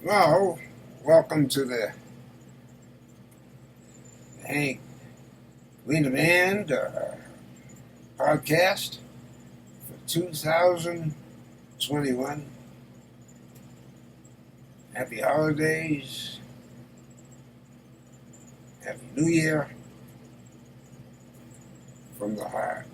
Well, welcome to the Hank WEENA Band podcast for 2021. Happy holidays, Happy New Year from the heart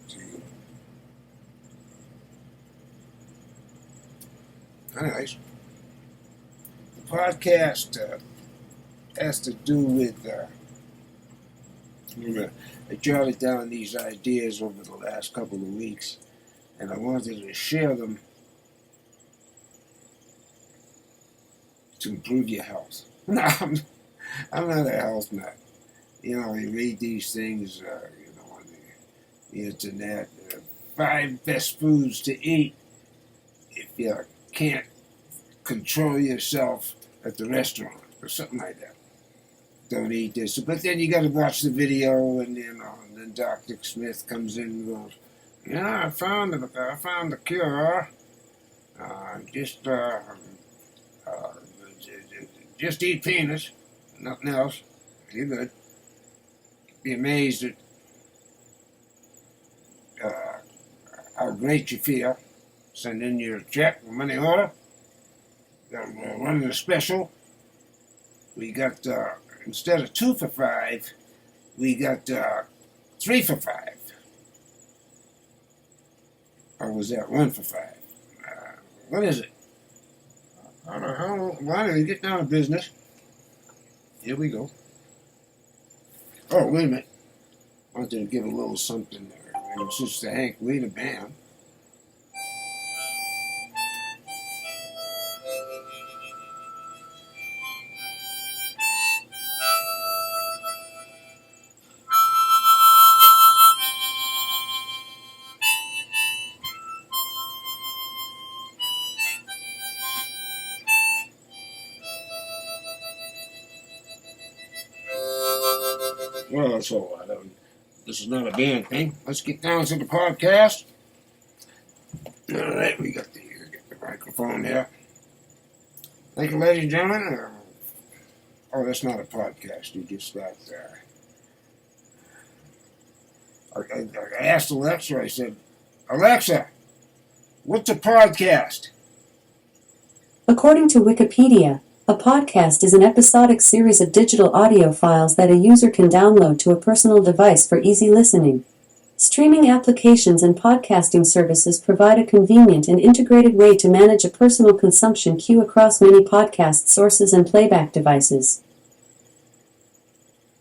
to you. Anyways, the podcast has to do with, I jotted down these ideas over the last couple of weeks, and I wanted to share them to improve your health. No, I'm not a health nut. You read these things, on the internet. 5 best foods to eat if you can't control yourself at the restaurant or something like that. Don't eat this. But then you got to watch the video, and and then Dr. Smith comes in and goes, I found the cure. Just eat peanuts, nothing else. You're good. Be amazed at how great you feel. Send in your check, money order. Running a special. We got, instead of 2 for $5, we got 3 for $5. Or was that 1 for $5? What is it? How why don't we get down to business? Here we go. Oh, wait a minute. I wanted to give a little something there. Since the Hank WEENA Band. Well, that's all right. This is not a band thing. Let's get down to the podcast. All right, we got the microphone here. Thank you, ladies and gentlemen. Oh, that's not a podcast. You just got. I asked Alexa. I said, Alexa, what's a podcast? According to Wikipedia, a podcast is an episodic series of digital audio files that a user can download to a personal device for easy listening. Streaming applications and podcasting services provide a convenient and integrated way to manage a personal consumption queue across many podcast sources and playback devices.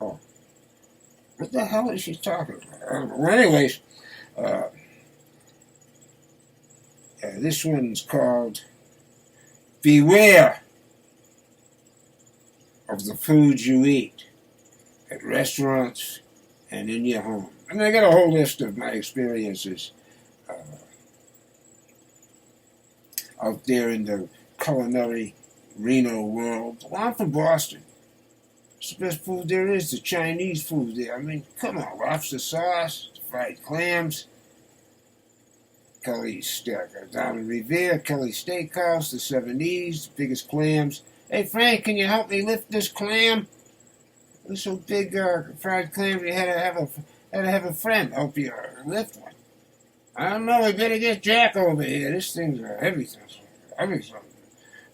Oh, what the hell is she talking about? Well, anyways, this one's called Beware of the foods you eat at restaurants and in your home. And I got a whole list of my experiences out there in the culinary Reno world. Well, I'm from Boston. It's the best food there is, the Chinese food there. I mean, come on, lobster sauce, fried clams, Kelly's down in Revere, Kelly's Steakhouse, the 7Es, the biggest clams. Hey, Frank, can you help me lift this clam? It was so big, fried clam, you had to have a friend help you lift one. I don't know, we better get Jack over here. This thing's heavy.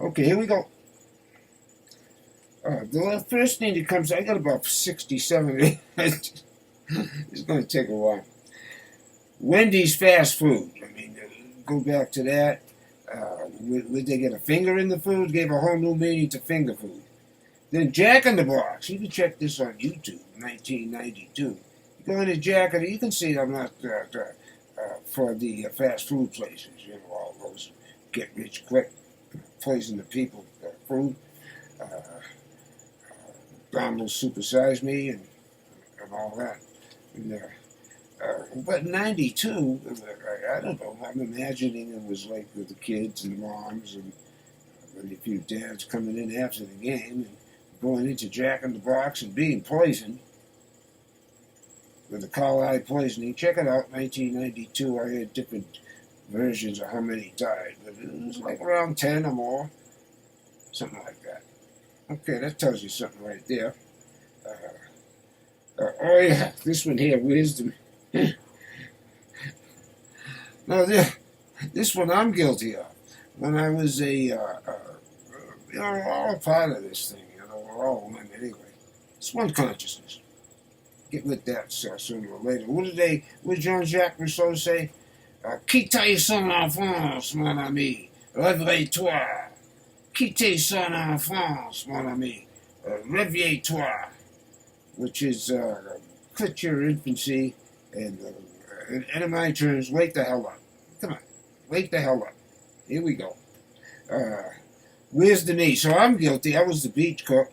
Okay, here we go. The first thing that comes, I got about 67. It's going to take a while. Wendy's fast food. I mean, go back to that. Would they get a finger in the food? Gave a whole new meaning to finger food. Then Jack in the Box. You can check this on YouTube, 1992. You go into Jack, and you can see I'm not for the fast food places. All those get rich quick, poison the people food. McDonald's Supersize Me and all that. And, but in 92, I don't know, I'm imagining it was like with the kids and moms and a few dads coming in after the game and going into Jack in the Box and being poisoned with the cowhide poisoning. Check it out, 1992. I had different versions of how many died, but it was like around 10 or more, something like that. Okay, that tells you something right there. Oh yeah, this one here, wisdom. No, this one I'm guilty of. When I was we're all part of this thing, we're all one anyway. It's one consciousness. Get with that sooner or later. What did Jean-Jacques Rousseau say? Quittez son enfance, mon ami. Réveille-toi. Quittez son enfance, mon ami. Réveille-toi. Which is, quit your infancy and, in my terms, wake the hell up. Come on. Wake the hell up. Here we go. Where's the knee? So I'm guilty. I was the beach cook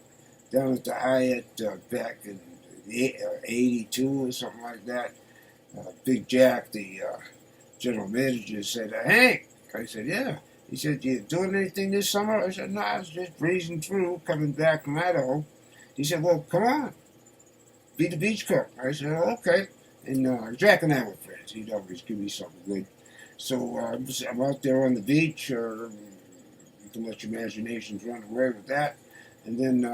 down at the Hyatt back in 82 or something like that. Big Jack, the general manager, said, Hank. I said, yeah. He said, you doing anything this summer? I said, no, I was just breezing through, coming back from Idaho. He said, well, come on. Be the beach cook. I said, okay. And Jack and I were friends. He'd always give me something good. So I'm out there on the beach, or you can let your imaginations run away with that. And then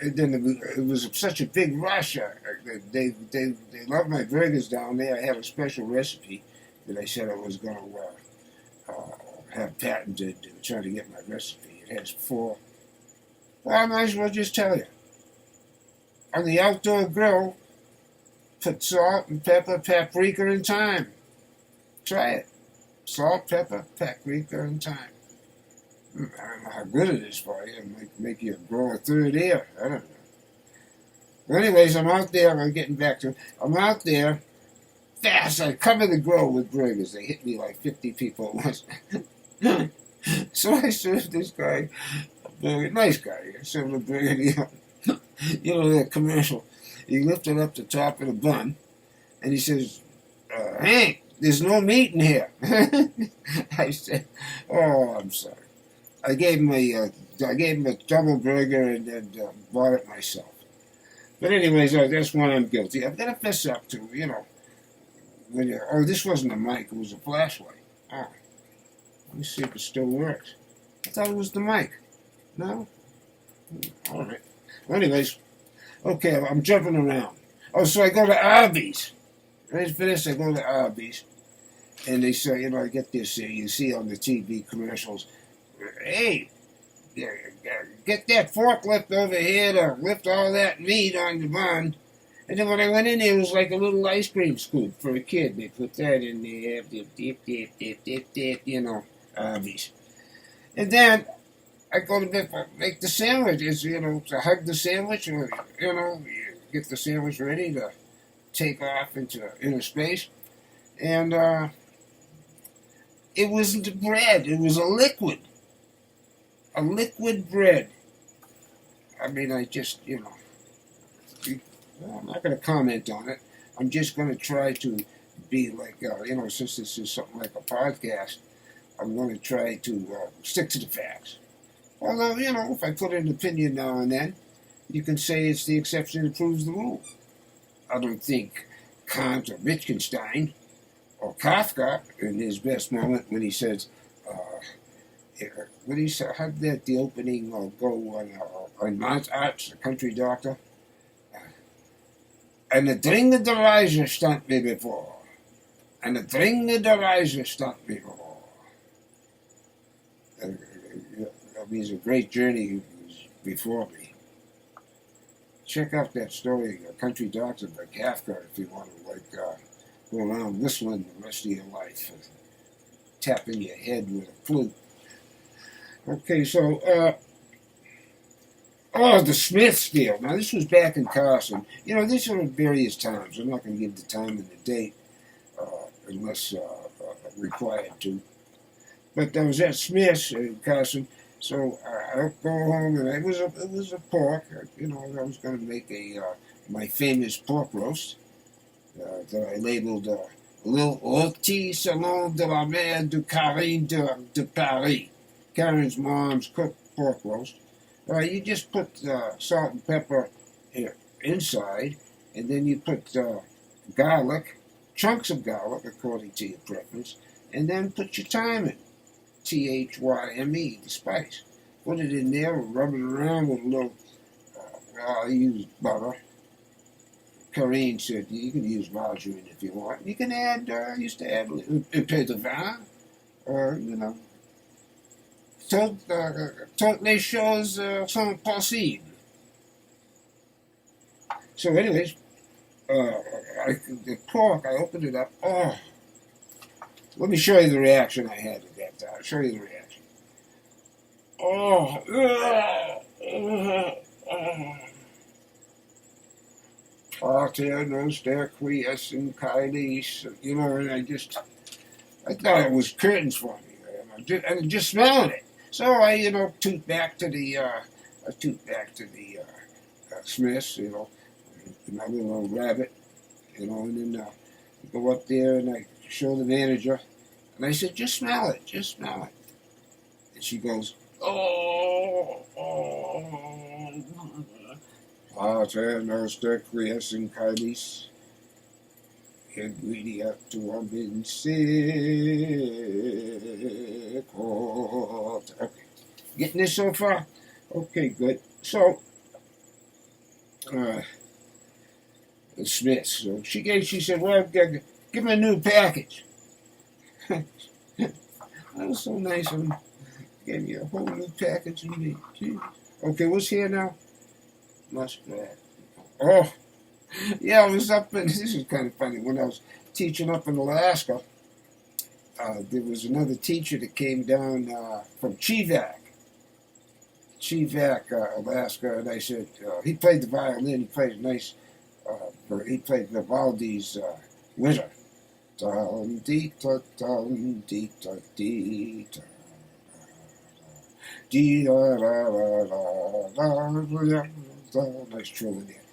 it was such a big rush. They loved my burgers down there. I had a special recipe that I said I was going to have patented. Trying to get my recipe. It has 4. Well, I might as well just tell you. On the outdoor grill, put salt and pepper, paprika, and thyme. Try it. Salt, pepper, paprika, and thyme. I don't know how good it is for you. It might make you grow a third ear. I don't know. Well, anyways, I'm out there. I'm getting back to it. I'm out there fast. I cover the grill with burgers. They hit me like 50 people at once. So I served this guy a burger. Nice guy. I served a burger. That commercial. He lifted up the top of the bun, and he says, Hank, there's no meat in here. I said, oh, I'm sorry. I gave him a double burger and then bought it myself. But anyways, that's one I'm guilty. I've got to fess up to, this wasn't a mic, it was a flashlight. Oh, let me see if it still works. I thought it was the mic. No? All right. Well, anyways, okay, I'm jumping around. Oh, so I go to Arby's. Right for this, I go to Arby's. And they say, I get this, you see on the TV commercials, hey, get that forklift over here to lift all that meat on the bun. And then when I went in there, it was like a little ice cream scoop for a kid. They put that in there, Arby's. And then I go to make the sandwiches, to hug the sandwich, you get the sandwich ready to take off into inner space. And it wasn't bread, it was a liquid bread. I mean, I just, I'm not going to comment on it. I'm just going to try to be like, since this is something like a podcast, I'm going to try to stick to the facts. Although, if I put an opinion now and then, you can say it's the exception that proves the rule. I don't think Kant or Wittgenstein or Kafka, in his best moment, when he says, what did he say? How did the opening go on Mount Arts, the country doctor? En het dringende reizen stand me before. En het dringende reizen stand me before. That means a great journey was before me. Check out that story, Country Doctor by Kafka, if you want to go around whistling the rest of your life, and tapping your head with a flute. Okay, so the Smiths deal. Now this was back in Carson. These are at various times. I'm not going to give the time and the date unless required to. But there was at Smith's in Carson. So I go home, and it was a pork. I was going to make my famous pork roast that I labeled Le Rôti Salon de la Mère de Karine de Paris. Karen's mom's cooked pork roast. You just put salt and pepper inside, and then you put garlic chunks of garlic according to your preference, and then put your thyme in. THYME, the spice. Put it in there, rub it around with a little, I use butter. Corrine said you can use margarine if you want. You can add, I used to add un peu de vin, or, toutes les choses sont possibles. So anyways, the pork, I opened it up. Oh, let me show you the reaction I had at that time. I'll show you the reaction. Pater noster quies in caelis, and I thought it was curtains for me, and just smelling it. So I, toot back to the, Smiths, another little rabbit, and then I go up there and I show the manager, and I said, just smell it, and she goes, Pater noster quies in caelis, ingredia tuam in secot. Okay, getting this so far? Okay, good. So, Smith, so she said, well, give me a new package. That was so nice of him. Gave me a whole new package of meat. Okay, what's here now? Muskrat. Oh, yeah, I was up in, this is kind of funny, when I was teaching up in Alaska, there was another teacher that came down from Chivak, Alaska, and I said, he played the violin, he played a nice, he played Vivaldi's Winter. Nice trill in there.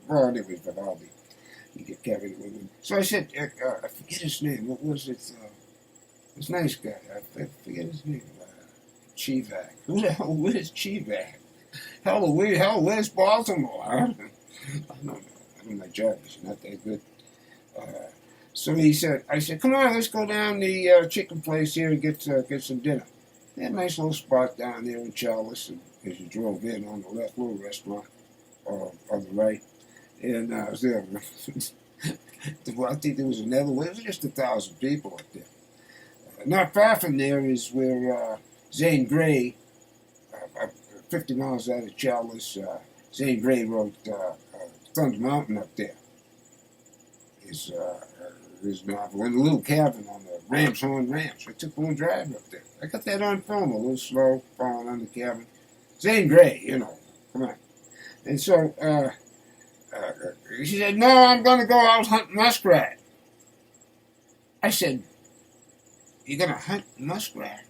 Well, anyway, Vivaldi. You get carried with him. So I said, I forget his name. What was it? This nice guy. I forget his name. Chivak. Who the hell? Where's Chivak? Hell, where's Baltimore? I don't know. I mean, my job is not that good. So I said, come on, let's go down the chicken place here and get some dinner. They had a nice little spot down there in Chalice, and as you drove in on the left, little restaurant, on the right. And I was there. I think there was another way. It was just 1,000 people up there. Not far from there is where Zane Grey, 50 miles out of Chalice, Zane Grey wrote Thunder Mountain up there. His novel, in a little cabin on the Ram's Horn Ranch. I took one drive up there. I got that on film, a little slow, falling on the cabin. Zane Grey, come on. And so she said, no, I'm going to go out hunting muskrat. I said, you're going to hunt muskrat?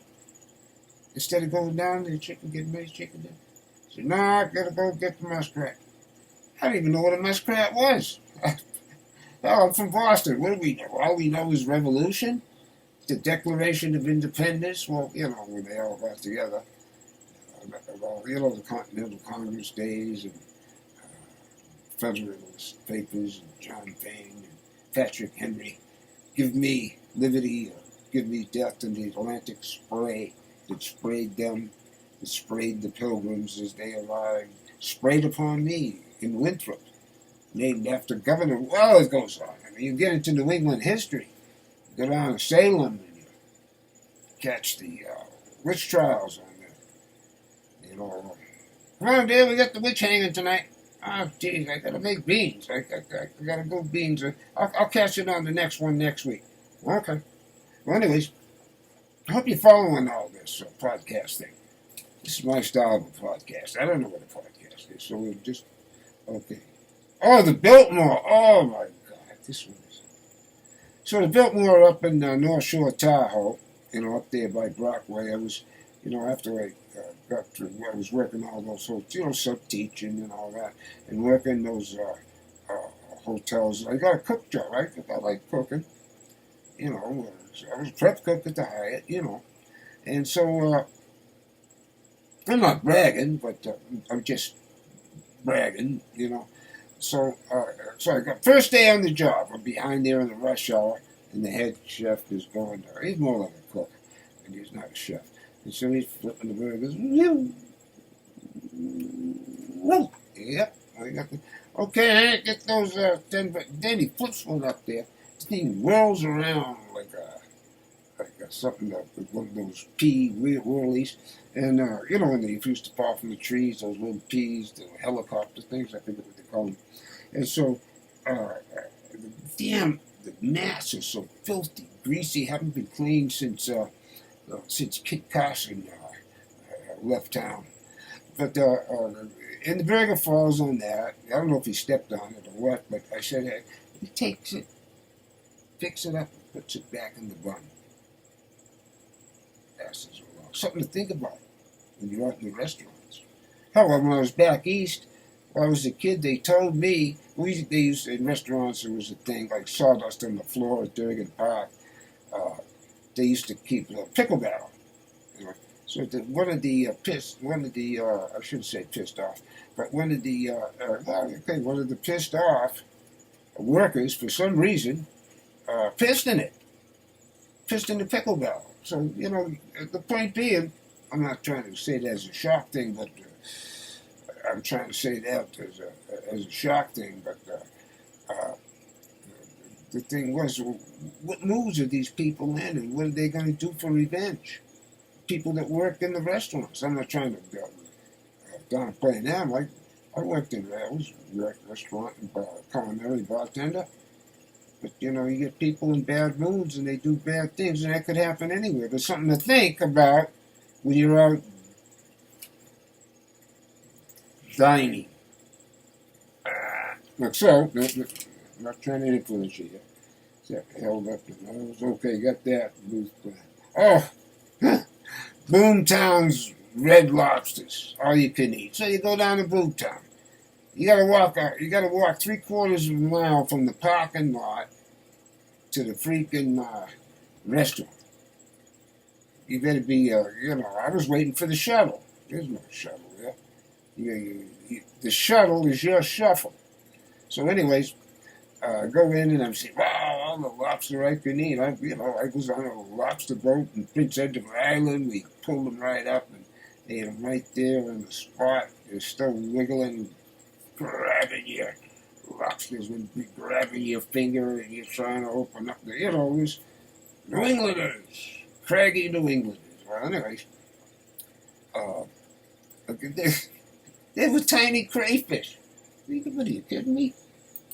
Instead of going down to the chicken, getting nice chicken dinner? She said, no, I got to go get the muskrat. I don't even know what a muskrat was. Hell, I'm from Boston. What do we know? All we know is revolution, the Declaration of Independence. Well, when they all got together. The Continental Congress days and Federalist Papers and John Payne and Patrick Henry. Give me liberty or give me death in the Atlantic spray that sprayed them, that sprayed the pilgrims as they arrived, sprayed upon me in Winthrop, named after Governor. Well, it goes on. I mean, you get into New England history. You go down to Salem and you catch the witch trials on there. Come on, dear, we got the witch hanging tonight. Oh, geez, I gotta make beans. I gotta go beans. I'll catch it on the next one next week. Okay. Well, anyways, I hope you're following all this podcast thing. This is my style of a podcast. I don't know what a podcast is, so we'll just, okay. Oh, the Biltmore. Oh, my God. This one is. So the Biltmore up in North Shore, Tahoe, up there by Brockway, I was, after I got through, I was working all those, sub-teaching and all that, and working those hotels. I got a cook job, right? I like cooking. I was a prep cook at the Hyatt, And so, I'm not bragging, but I'm just bragging, So I got first day on the job. I'm behind there in the rush hour, and the head chef is going there. He's more like a cook, and he's not a chef. And so he's flipping the burgers. Yep, I got the. Okay, I get those 10. But then he flips one up there. This thing rolls around like something with one of those pea whirlies. And, when they used to fall from the trees, those little peas, the helicopter things, I forget what they call them. And so, the mats are so filthy, greasy, haven't been cleaned since Kit Carson left town. But, and the burger falls on that. I don't know if he stepped on it or what, but I said, hey, he takes it, picks it up, and puts it back in the bun. Passes along. Something to think about when you're out in the restaurants. However, when I was back east, when I was a kid, they told me, they used in restaurants, there was a thing like sawdust on the floor at Durgan Park. They used to keep a pickle barrel. So one of the I shouldn't say pissed off, but one of the pissed off workers, for some reason, pissed in the pickle barrel. So, the point being, I'm not trying to say that as a shock thing, but I'm trying to say that as a shock thing, but the thing was, what moves are these people in, and what are they going to do for revenge? People that work in the restaurants. I'm not trying to downplay them. I worked in I was a restaurant and culinary bartender. But, you get people in bad moods and they do bad things, and that could happen anywhere. There's something to think about when you're out dining. I'm not trying to influence you here. So, held up the nose. Okay, got that. Oh, Boomtown's Red Lobsters. All you can eat. So you go down to Boomtown. You gotta walk 3/4 of a mile from the parking lot to the freaking restaurant. You better be, I was waiting for the shuttle. There's no shuttle there. The shuttle is your shuffle. So anyways, go in and I'm saying, wow, all the lobster I can eat. I was on a lobster boat in Prince Edward Island. We pulled them right up and ate them right there on the spot. They're still wiggling, grabbing your lobsters would be grabbing your finger and you're trying to open up these New Englanders, craggy New Englanders. Well, anyways, they were tiny crayfish. What are you kidding me?